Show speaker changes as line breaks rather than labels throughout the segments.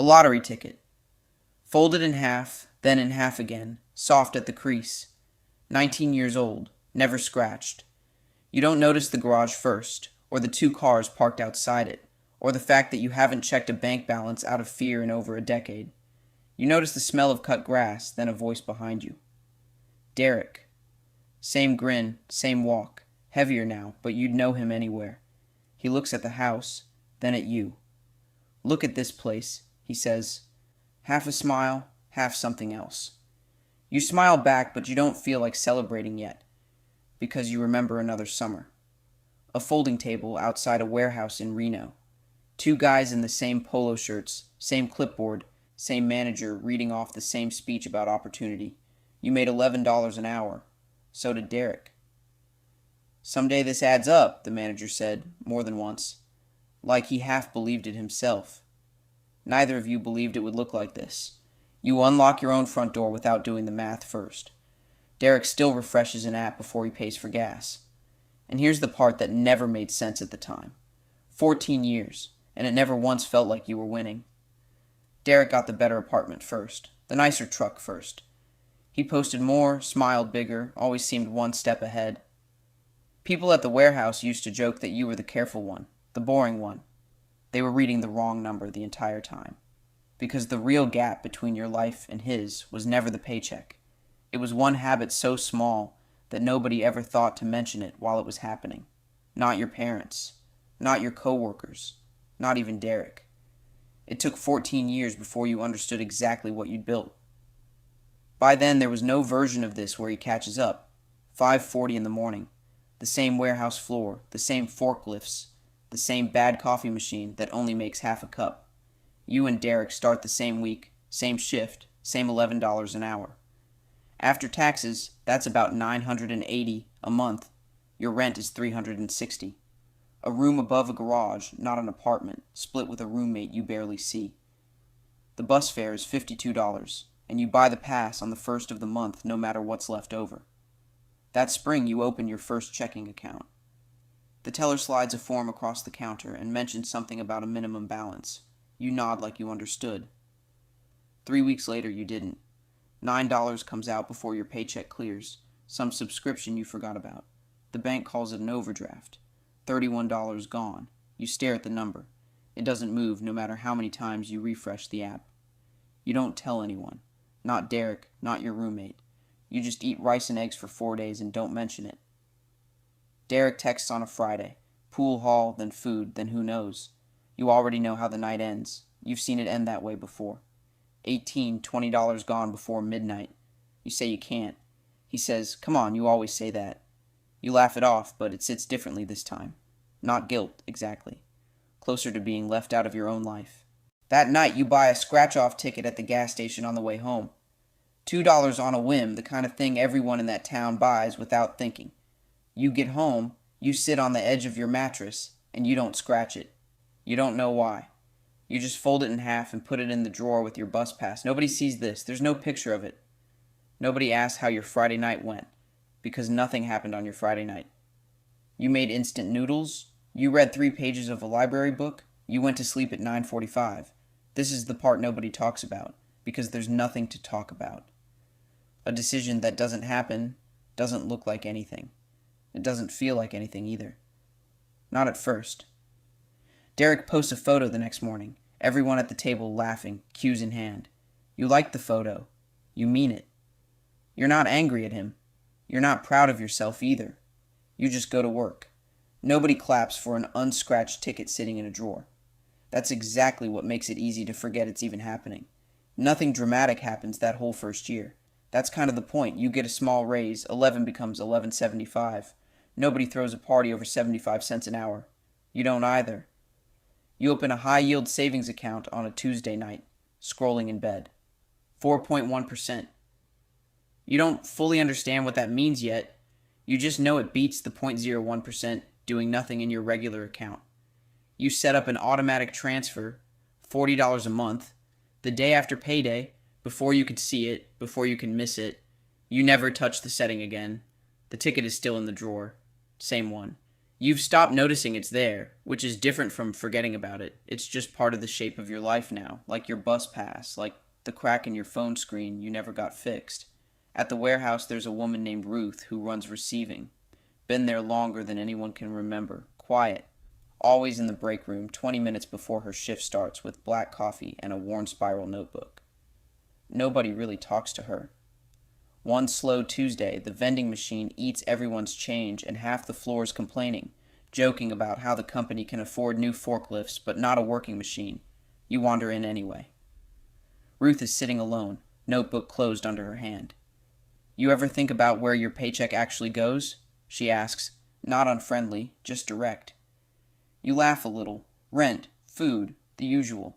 A lottery ticket. Folded in half, then in half again, soft at the crease. 19 years old, never scratched. You don't notice the garage first, or the two cars parked outside it, or the fact that you haven't checked a bank balance out of fear in over a decade. You notice the smell of cut grass, then a voice behind you. Derek. Same grin, same walk. Heavier now, but you'd know him anywhere. He looks at the house, then at you. Look at this place, he says. Half a smile, half something else. You smile back, but you don't feel like celebrating yet, because you remember another summer. A folding table outside a warehouse in Reno. Two guys in the same polo shirts, same clipboard, same manager reading off the same speech about opportunity. You made $11 an hour. So did Derek. Someday this adds up, the manager said, more than once, like he half believed it himself. Neither of you believed it would look like this. You unlock your own front door without doing the math first. Derek still refreshes an app before he pays for gas. And here's the part that never made sense at the time. 14 years, and it never once felt like you were winning. Derek got the better apartment first, the nicer truck first. He posted more, smiled bigger, always seemed one step ahead. People at the warehouse used to joke that you were the careful one, the boring one. They were reading the wrong number the entire time. Because the real gap between your life and his was never the paycheck. It was one habit so small that nobody ever thought to mention it while it was happening. Not your parents, not your coworkers, not even Derek. It took 14 years before you understood exactly what you'd built. By then, there was no version of this where he catches up. 5:40 in the morning. The same warehouse floor, the same forklifts, the same bad coffee machine that only makes half a cup. You and Derek start the same week, same shift, same $11 an hour. After taxes, that's about $980 a month. Your rent is $360. A room above a garage, not an apartment, split with a roommate you barely see. The bus fare is $52, and you buy the pass on the first of the month no matter what's left over. That spring you open your first checking account. The teller slides a form across the counter and mentions something about a minimum balance. You nod like you understood. 3 weeks later you didn't. $9 comes out before your paycheck clears, some subscription you forgot about. The bank calls it an overdraft. $31 gone. You stare at the number. It doesn't move no matter how many times you refresh the app. You don't tell anyone. Not Derek, not your roommate. You just eat rice and eggs for 4 days and don't mention it. Derek texts on a Friday. Pool hall, then food, then who knows. You already know how the night ends. You've seen it end that way before. $20 gone before midnight. You say you can't. He says, come on, you always say that. You laugh it off, but it sits differently this time. Not guilt, exactly. Closer to being left out of your own life. That night you buy a scratch-off ticket at the gas station on the way home. $2 on a whim, the kind of thing everyone in that town buys without thinking. You get home, you sit on the edge of your mattress, and you don't scratch it. You don't know why. You just fold it in half and put it in the drawer with your bus pass. Nobody sees this. There's no picture of it. Nobody asks how your Friday night went, because nothing happened on your Friday night. You made instant noodles. You read 3 pages of a library book. You went to sleep at 9:45. This is the part nobody talks about, because there's nothing to talk about. A decision that doesn't happen doesn't look like anything. It doesn't feel like anything either. Not at first. Derek posts a photo the next morning, everyone at the table laughing, cues in hand. You like the photo. You mean it. You're not angry at him. You're not proud of yourself either. You just go to work. Nobody claps for an unscratched ticket sitting in a drawer. That's exactly what makes it easy to forget it's even happening. Nothing dramatic happens that whole first year. That's kind of the point. You get a small raise, 11 becomes $11.75. Nobody throws a party over 75 cents an hour. You don't either. You open a high-yield savings account on a Tuesday night, scrolling in bed. 4.1%. You don't fully understand what that means yet. You just know it beats the 0.01% doing nothing in your regular account. You set up an automatic transfer, $40 a month, the day after payday, before you could see it, before you can miss it. You never touch the setting again. The ticket is still in the drawer. Same one. You've stopped noticing it's there, which is different from forgetting about it. It's just part of the shape of your life now, like your bus pass, like the crack in your phone screen you never got fixed. At the warehouse, there's a woman named Ruth who runs receiving. Been there longer than anyone can remember. Quiet. Always in the break room 20 minutes before her shift starts with black coffee and a worn spiral notebook. Nobody really talks to her. One slow Tuesday, the vending machine eats everyone's change and half the floor is complaining, joking about how the company can afford new forklifts but not a working machine. You wander in anyway. Ruth is sitting alone, notebook closed under her hand. You ever think about where your paycheck actually goes? She asks, not unfriendly, just direct. You laugh a little. Rent, food, the usual.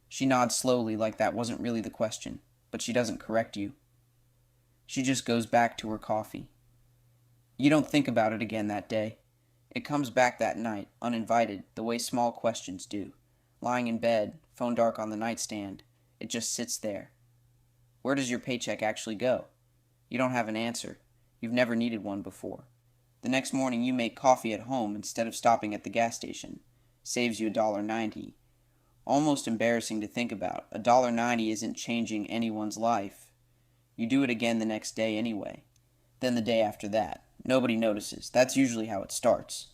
She nods slowly like that wasn't really the question, but she doesn't correct you. She just goes back to her coffee. You don't think about it again that day. It comes back that night, uninvited, the way small questions do. Lying in bed, phone dark on the nightstand, it just sits there. Where does your paycheck actually go? You don't have an answer. You've never needed one before. The next morning you make coffee at home instead of stopping at the gas station. Saves you $1.90. Almost embarrassing to think about. $1.90 isn't changing anyone's life. You do it again the next day anyway. Then the day after that. Nobody notices. That's usually how it starts.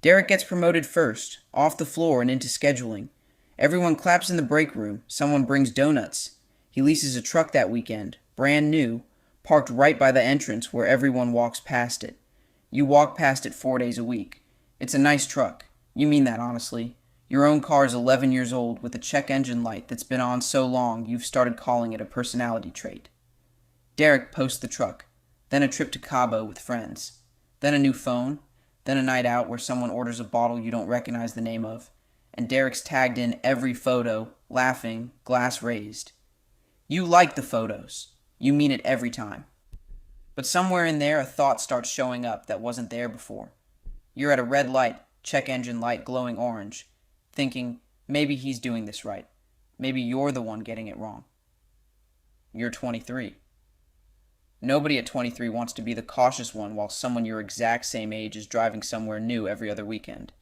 Derek gets promoted first, off the floor and into scheduling. Everyone claps in the break room. Someone brings donuts. He leases a truck that weekend, brand new, parked right by the entrance where everyone walks past it. You walk past it 4 days a week. It's a nice truck. You mean that honestly. Your own car is 11 years old with a check engine light that's been on so long you've started calling it a personality trait. Derek posts the truck, then a trip to Cabo with friends, then a new phone, then a night out where someone orders a bottle you don't recognize the name of, and Derek's tagged in every photo, laughing, glass raised. You like the photos. You mean it every time. But somewhere in there a thought starts showing up that wasn't there before. You're at a red light, check engine light glowing orange, thinking, maybe he's doing this right. Maybe you're the one getting it wrong. You're 23. Nobody at 23 wants to be the cautious one while someone your exact same age is driving somewhere new every other weekend.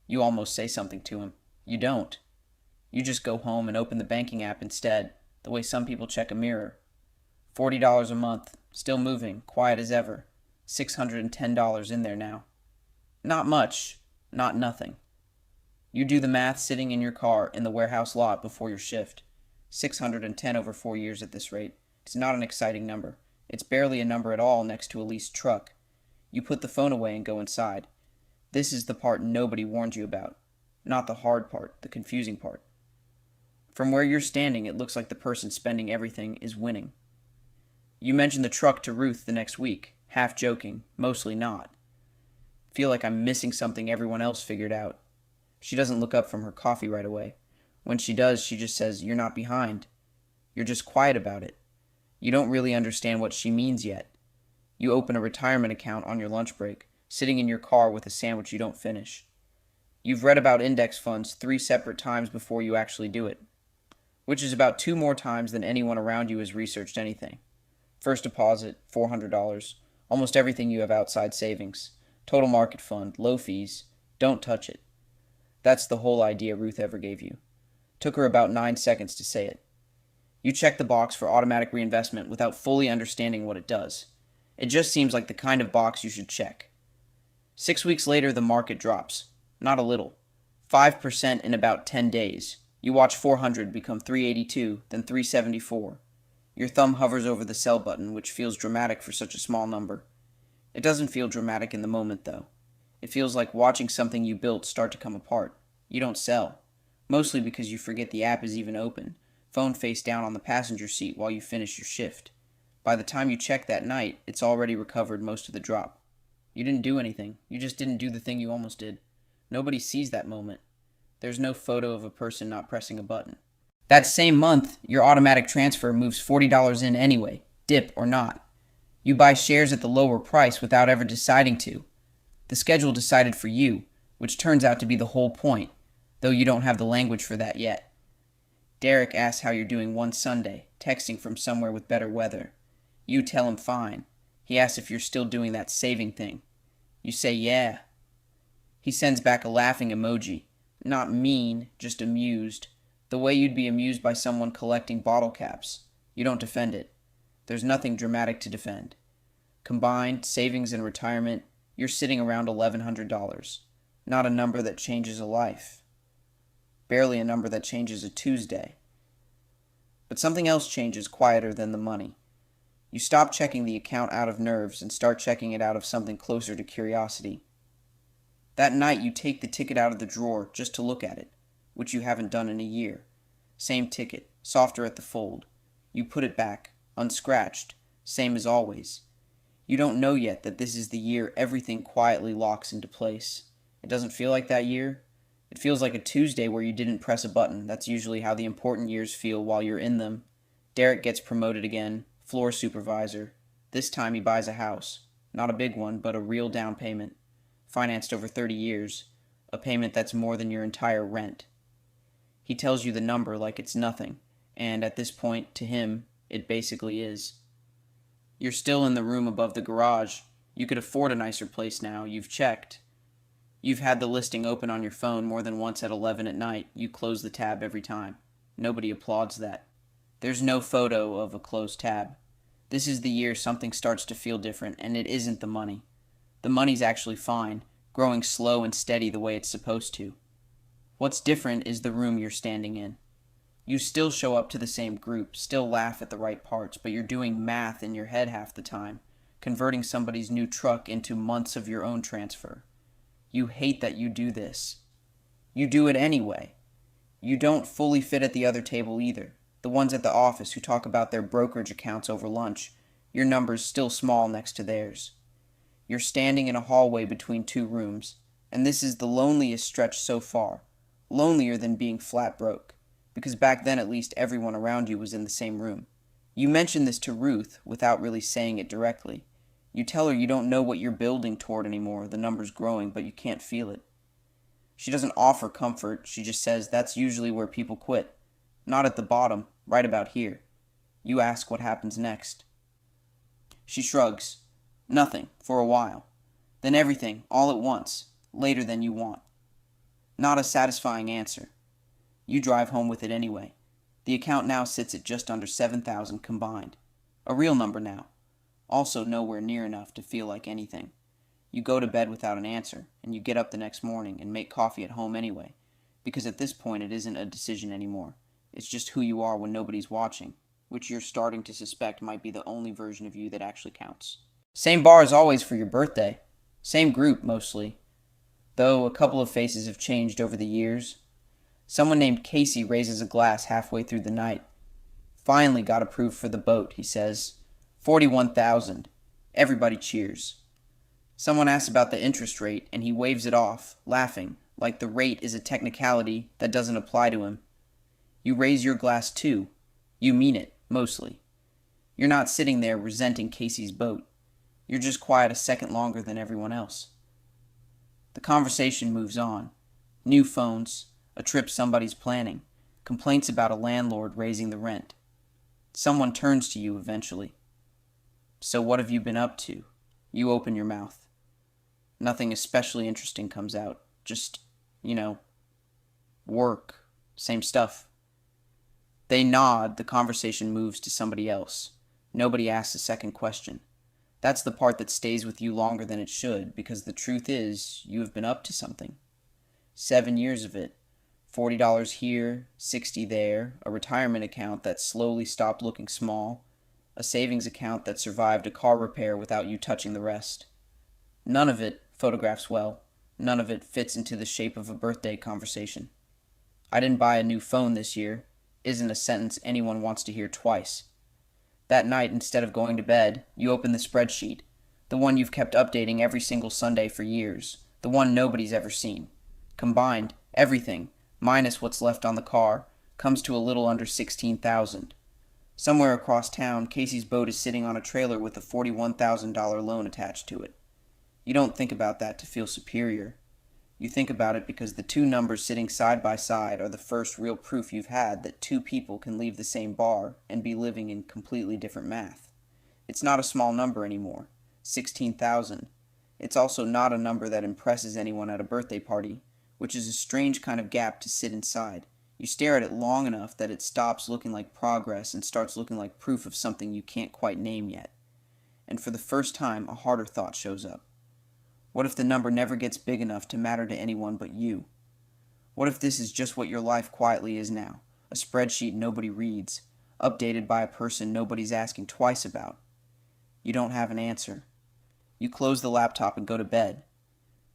You almost say something to him. You don't. You just go home and open the banking app instead, the way some people check a mirror. $40 a month, still moving, quiet as ever. $610 in there now. Not much, not nothing. You do the math sitting in your car in the warehouse lot before your shift. 610 over 4 years at this rate. It's not an exciting number. It's barely a number at all next to a leased truck. You put the phone away and go inside. This is the part nobody warned you about. Not the hard part, the confusing part. From where you're standing, it looks like the person spending everything is winning. You mention the truck to Ruth the next week, half joking, mostly not. Feel like I'm missing something everyone else figured out. She doesn't look up from her coffee right away. When she does, she just says, "You're not behind." You're just quiet about it. You don't really understand what she means yet. You open a retirement account on your lunch break, sitting in your car with a sandwich you don't finish. You've read about index funds 3 separate times before you actually do it, which is about 2 more times than anyone around you has researched anything. First deposit, $400, almost everything you have outside savings, total market fund, low fees, don't touch it. That's the whole idea Ruth ever gave you. Took her about 9 seconds to say it. You check the box for automatic reinvestment without fully understanding what it does. It just seems like the kind of box you should check. 6 weeks later, the market drops. Not a little. 5% in about 10 days. You watch 400 become 382, then 374. Your thumb hovers over the sell button, which feels dramatic for such a small number. It doesn't feel dramatic in the moment, though. It feels like watching something you built start to come apart. You don't sell. Mostly because you forget the app is even open. Phone face down on the passenger seat while you finish your shift. By the time you check that night, it's already recovered most of the drop. You didn't do anything. You just didn't do the thing you almost did. Nobody sees that moment. There's no photo of a person not pressing a button. That same month, your automatic transfer moves $40 in anyway, dip or not. You buy shares at the lower price without ever deciding to. The schedule decided for you, which turns out to be the whole point, though you don't have the language for that yet. Derek asks how you're doing one Sunday, texting from somewhere with better weather. You tell him fine. He asks if you're still doing that saving thing. You say yeah. He sends back a laughing emoji. Not mean, just amused. The way you'd be amused by someone collecting bottle caps. You don't defend it. There's nothing dramatic to defend. Combined, savings and retirement, you're sitting around $1,100. Not a number that changes a life. Barely a number that changes a Tuesday. But something else changes quieter than the money. You stop checking the account out of nerves and start checking it out of something closer to curiosity. That night you take the ticket out of the drawer just to look at it, which you haven't done in a year. Same ticket, softer at the fold. You put it back, unscratched, same as always. You don't know yet that this is the year everything quietly locks into place. It doesn't feel like that year. It feels like a Tuesday where you didn't press a button. That's usually how the important years feel while you're in them. Derek gets promoted again, floor supervisor. This time he buys a house. Not a big one, but a real down payment. Financed over 30 years. A payment that's more than your entire rent. He tells you the number like it's nothing, and at this point, to him, it basically is. You're still in the room above the garage. You could afford a nicer place now. You've checked. You've had the listing open on your phone more than once at 11 at night. You close the tab every time. Nobody applauds that. There's no photo of a closed tab. This is the year something starts to feel different, and it isn't the money. The money's actually fine, growing slow and steady the way it's supposed to. What's different is the room you're standing in. You still show up to the same group, still laugh at the right parts, but you're doing math in your head half the time, converting somebody's new truck into months of your own transfer. You hate that you do this. You do it anyway. You don't fully fit at the other table either. The ones at the office who talk about their brokerage accounts over lunch, your number's still small next to theirs. You're standing in a hallway between two rooms, and this is the loneliest stretch so far. Lonelier than being flat broke, because back then at least everyone around you was in the same room. You mention this to Ruth without really saying it directly. You tell her you don't know what you're building toward anymore, the number's growing, but you can't feel it. She doesn't offer comfort, she just says that's usually where people quit. Not at the bottom, right about here. You ask what happens next. She shrugs. Nothing, for a while. Then everything, all at once, later than you want. Not a satisfying answer. You drive home with it anyway. The account now sits at just under 7,000 combined. A real number now. Also nowhere near enough to feel like anything. You go to bed without an answer, and you get up the next morning and make coffee at home anyway, because at this point it isn't a decision anymore. It's just who you are when nobody's watching, which you're starting to suspect might be the only version of you that actually counts. Same bar as always for your birthday. Same group, mostly. Though a couple of faces have changed over the years. Someone named Casey raises a glass halfway through the night. Finally got approved for the boat, he says. 41,000. Everybody cheers. Someone asks about the interest rate, and he waves it off, laughing, like the rate is a technicality that doesn't apply to him. You raise your glass too. You mean it, mostly. You're not sitting there resenting Casey's boat. You're just quiet a second longer than everyone else. The conversation moves on. New phones, a trip somebody's planning, complaints about a landlord raising the rent. Someone turns to you eventually. So what have you been up to? You open your mouth. Nothing especially interesting comes out. Just, work. Same stuff. They nod, the conversation moves to somebody else. Nobody asks a second question. That's the part that stays with you longer than it should, because the truth is, you have been up to something. 7 years of it. $40 here, $60 there, a retirement account that slowly stopped looking small, a savings account that survived a car repair without you touching the rest. None of it photographs well. None of it fits into the shape of a birthday conversation. I didn't buy a new phone this year isn't a sentence anyone wants to hear twice. That night, instead of going to bed, you open the spreadsheet, the one you've kept updating every single Sunday for years, the one nobody's ever seen. Combined, everything, minus what's left on the car, comes to a little under 16,000. Somewhere across town, Casey's boat is sitting on a trailer with a $41,000 loan attached to it. You don't think about that to feel superior. You think about it because the two numbers sitting side by side are the first real proof you've had that two people can leave the same bar and be living in completely different math. It's not a small number anymore, 16,000. It's also not a number that impresses anyone at a birthday party, which is a strange kind of gap to sit inside. You stare at it long enough that it stops looking like progress and starts looking like proof of something you can't quite name yet. And for the first time, a harder thought shows up. What if the number never gets big enough to matter to anyone but you? What if this is just what your life quietly is now? A spreadsheet nobody reads, updated by a person nobody's asking twice about. You don't have an answer. You close the laptop and go to bed.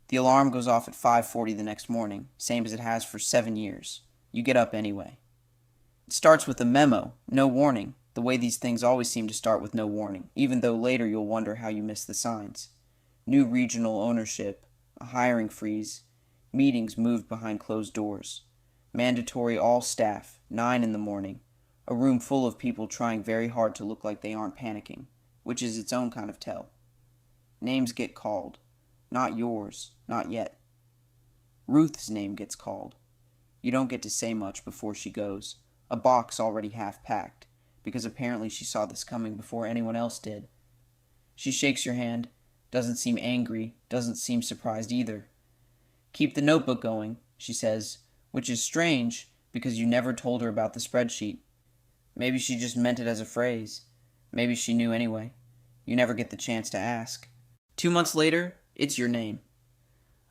The alarm goes off at 5:40 the next morning, same as it has for 7 years. You get up anyway. It starts with a memo, no warning, the way these things always seem to start with no warning, even though later you'll wonder how you missed the signs. New regional ownership, a hiring freeze, meetings moved behind closed doors, mandatory all staff, 9 in the morning, a room full of people trying very hard to look like they aren't panicking, which is its own kind of tell. Names get called. Not yours, not yet. Ruth's name gets called. You don't get to say much before she goes, a box already half packed, because apparently she saw this coming before anyone else did. She shakes your hand, doesn't seem angry, doesn't seem surprised either. Keep the notebook going, she says, which is strange because you never told her about the spreadsheet. Maybe she just meant it as a phrase. Maybe she knew anyway. You never get the chance to ask. 2 months later, it's your name.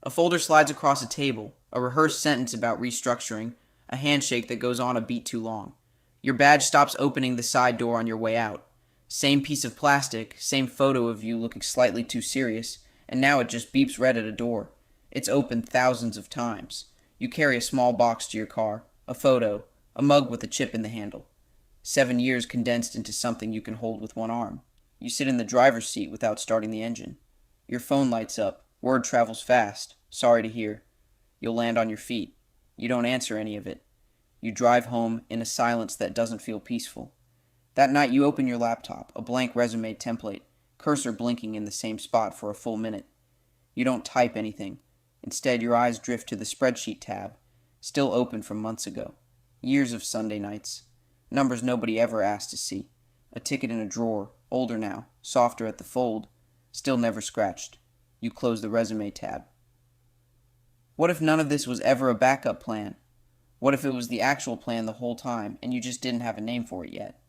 A folder slides across a table, a rehearsed sentence about restructuring, a handshake that goes on a beat too long. Your badge stops opening the side door on your way out. Same piece of plastic, same photo of you looking slightly too serious, and now it just beeps red at a door. It's opened thousands of times. You carry a small box to your car, a photo, a mug with a chip in the handle. 7 years condensed into something you can hold with one arm. You sit in the driver's seat without starting the engine. Your phone lights up. Word travels fast. Sorry to hear. You'll land on your feet. You don't answer any of it. You drive home in a silence that doesn't feel peaceful. That night you open your laptop, a blank resume template, cursor blinking in the same spot for a full minute. You don't type anything. Instead, your eyes drift to the spreadsheet tab, still open from months ago. Years of Sunday nights. Numbers nobody ever asked to see. A ticket in a drawer, older now, softer at the fold, still never scratched. You close the resume tab. What if none of this was ever a backup plan? What if it was the actual plan the whole time, and you just didn't have a name for it yet?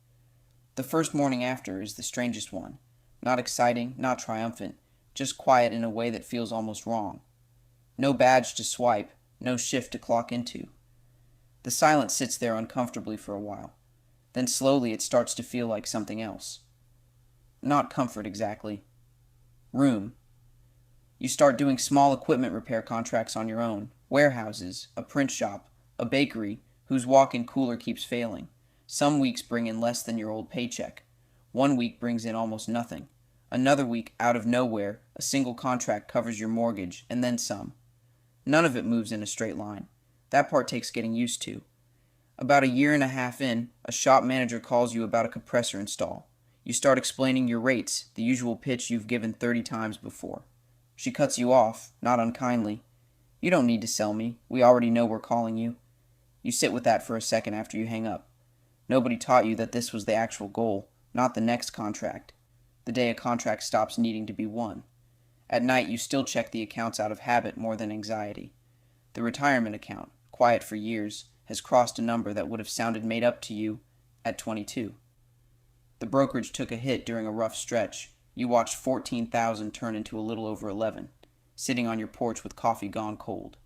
The first morning after is the strangest one. Not exciting, not triumphant, just quiet in a way that feels almost wrong. No badge to swipe, no shift to clock into. The silence sits there uncomfortably for a while. Then slowly it starts to feel like something else. Not comfort exactly. Room. You start doing small equipment repair contracts on your own, warehouses, a print shop, a bakery whose walk-in cooler keeps failing. Some weeks bring in less than your old paycheck. 1 week brings in almost nothing. Another week, out of nowhere, a single contract covers your mortgage, and then some. None of it moves in a straight line. That part takes getting used to. About a year and a half in, a shop manager calls you about a compressor install. You start explaining your rates, the usual pitch you've given 30 times before. She cuts you off, not unkindly. You don't need to sell me. We already know we're calling you. You sit with that for a second after you hang up. Nobody taught you that this was the actual goal, not the next contract. The day a contract stops needing to be won. At night, you still check the accounts out of habit more than anxiety. The retirement account, quiet for years, has crossed a number that would have sounded made up to you at 22. The brokerage took a hit during a rough stretch. You watched 14,000 turn into a little over 11, sitting on your porch with coffee gone cold.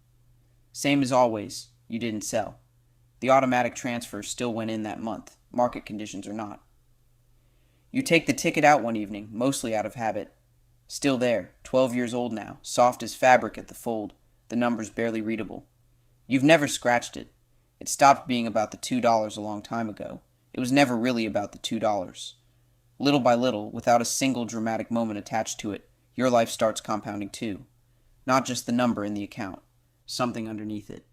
Same as always, you didn't sell. The automatic transfer still went in that month, market conditions or not. You take the ticket out one evening, mostly out of habit. Still there, 12 years old now, soft as fabric at the fold, the numbers barely readable. You've never scratched it. It stopped being about the $2 a long time ago. It was never really about the $2. Little by little, without a single dramatic moment attached to it, your life starts compounding too. Not just the number in the account, something underneath it.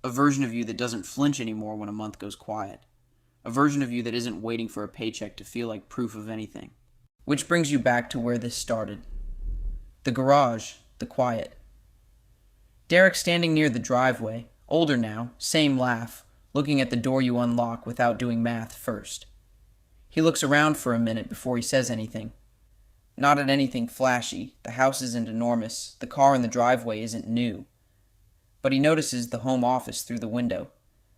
A version of you that doesn't flinch anymore when a month goes quiet. A version of you that isn't waiting for a paycheck to feel like proof of anything. Which brings you back to where this started. The garage, the quiet. Derek standing near the driveway, older now, same laugh, looking at the door you unlock without doing math first. He looks around for a minute before he says anything. Not at anything flashy. The house isn't enormous. The car in the driveway isn't new. But he notices the home office through the window.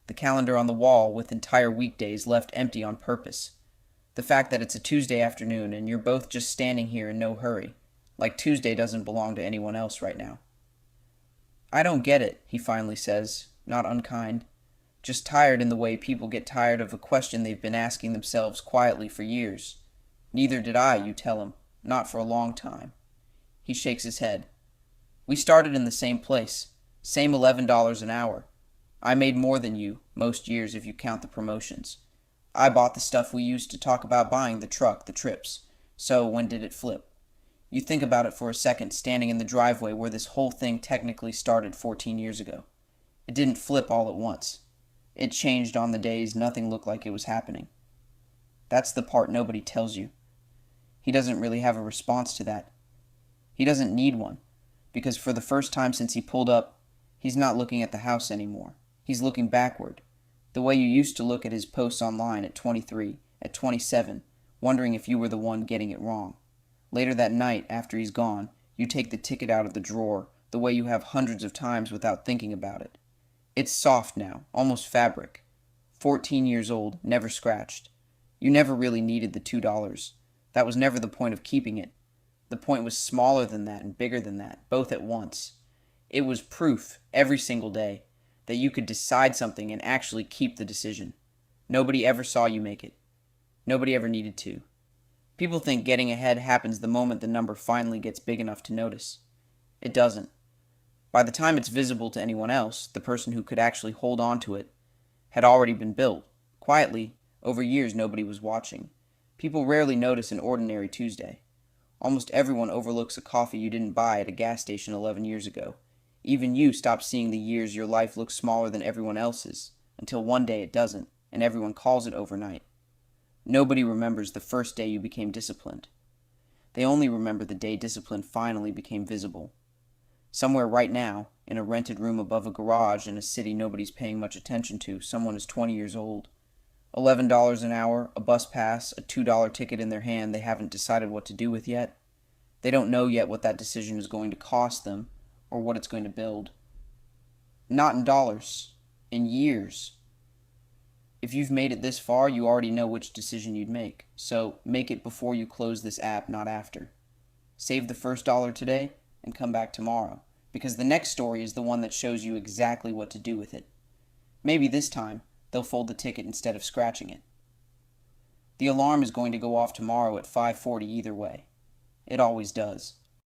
The calendar on the wall with entire weekdays left empty on purpose. The fact that it's a Tuesday afternoon and you're both just standing here in no hurry, like Tuesday doesn't belong to anyone else right now. I don't get it, he finally says, not unkind. Just tired in the way people get tired of a question they've been asking themselves quietly for years. Neither did I, you tell him. Not for a long time. He shakes his head. We started in the same place. Same $11 an hour. I made more than you, most years if you count the promotions. I bought the stuff we used to talk about buying, the truck, the trips. So when did it flip? You think about it for a second, standing in the driveway where this whole thing technically started 14 years ago. It didn't flip all at once. It changed on the days nothing looked like it was happening. That's the part nobody tells you. He doesn't really have a response to that. He doesn't need one, because for the first time since he pulled up, he's not looking at the house anymore. He's looking backward, the way you used to look at his posts online at 23, at 27, wondering if you were the one getting it wrong. Later that night, after he's gone, you take the ticket out of the drawer, the way you have hundreds of times without thinking about it. It's soft now, almost fabric. 14 years old, never scratched. You never really needed the $2. That was never the point of keeping it. The point was smaller than that and bigger than that, both at once. It was proof, every single day, that you could decide something and actually keep the decision. Nobody ever saw you make it. Nobody ever needed to. People think getting ahead happens the moment the number finally gets big enough to notice. It doesn't. By the time it's visible to anyone else, the person who could actually hold on to it had already been built. Quietly, over years nobody was watching. People rarely notice an ordinary Tuesday. Almost everyone overlooks a coffee you didn't buy at a gas station 11 years ago. Even you stop seeing the years your life looks smaller than everyone else's, until one day it doesn't, and everyone calls it overnight. Nobody remembers the first day you became disciplined. They only remember the day discipline finally became visible. Somewhere right now, in a rented room above a garage in a city nobody's paying much attention to, someone is 20 years old. $11 an hour, a bus pass, a $2 ticket in their hand they haven't decided what to do with yet. They don't know yet what that decision is going to cost them, or what it's going to build. Not in dollars, in years. If you've made it this far, you already know which decision you'd make, so make it before you close this app, not after. Save the first dollar today, and come back tomorrow, because the next story is the one that shows you exactly what to do with it. Maybe this time, they'll fold the ticket instead of scratching it. The alarm is going to go off tomorrow at 5:40 either way. It always does.